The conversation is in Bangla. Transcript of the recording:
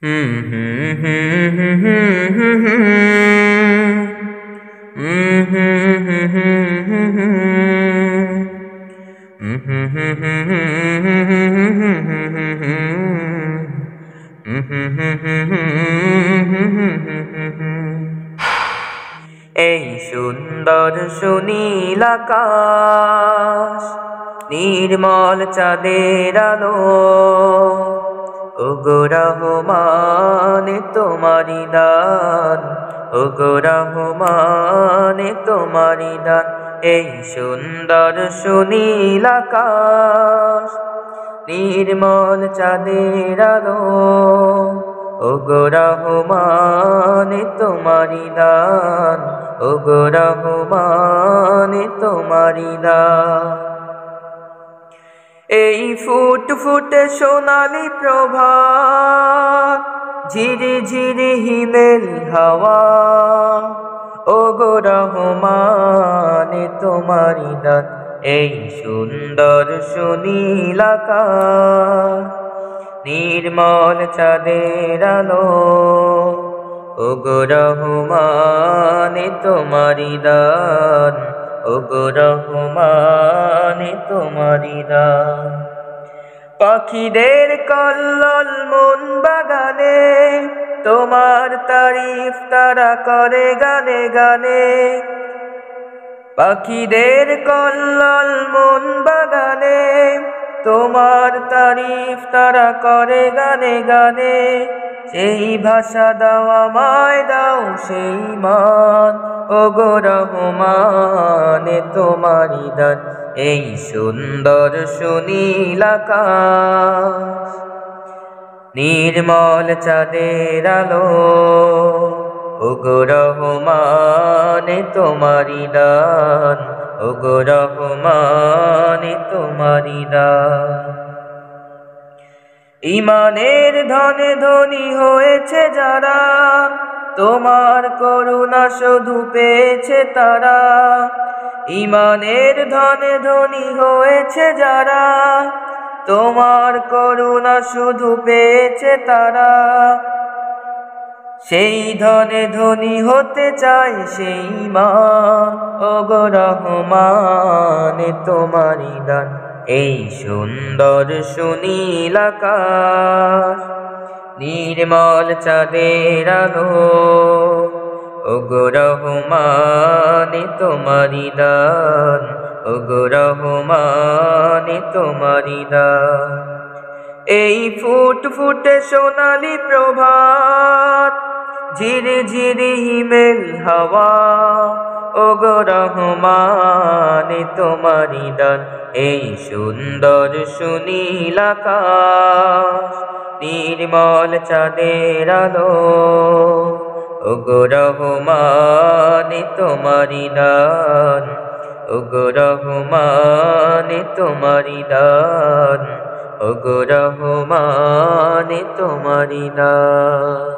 হুম হুম হুম হুম হুম হুম হুম হুম হুম হুম এই সুন্দর সুনীল আকাশ, নির্মল চাঁদের আলো, ওগো রহমান তোমারি দান, ওগো রহমান তোমারি দান। এই সুন্দর সুনীল আকাশ, নির্মল চাঁদের আলো, ওগো রহমান তোমারি দান, ওগো রহমান তোমারি দান। এই ফুট ফুটে সোনালি প্রভাত, ঝিরি ঝিরি হিমেল হাওয়া, ওগো রহমান তোমারি দান। এই সুন্দর সুনীল আকাশ, নির্মল চাঁদের আলো, ওগো রহমান তোমারি দান, ওগো রহমান তোমারি দান। পাখিদের কল্লোল মন বাগানে, তোমার তারিফ তারা করে গানে গানে। পাখিদের কল্লোল মন বাগানে, তোমার তারিফ তারা করে গানে গানে। সেই ভাষা দাও আমায়, দাও সেই মান, ওগো রহমান তোমারি দান। এই সুন্দর সুনীল আকাশ, নির্মল চাঁদের আলো, ওগো রহমান তোমারি দান, ওগো রহমান তোমারি দান। ঈমানের ধনে ধনী হয়েছে যারা, তোমার করুণা শুধু পেয়েছে তারা। ঈমানের ধনে ধনী হয়েছে যারা, তোমার করুণা শুধু পেয়েছে তারা। সেই ধনে ধনী হতে চায় সেই ঈমান, ওগো রহমান তোমারি দান। এই সুন্দর সুনীল আকাশ, নির্মল চাঁদের আলো, ওগো রহমান তোমারি দান, ওগো রহমান তোমারি দান। এই ফুট ফুটে সোনালি প্রভাত, ঝিরি ঝিরি হিমেল হাওয়া, ওগো রহমান তোমারি দান। এই সুন্দর সুনীল আকাশ, নির্মল চাঁদের আলো, ওগো রহমান তোমারি দান, ওগো রহমান তোমারি দান, ওগো রহমান তোমারি দান।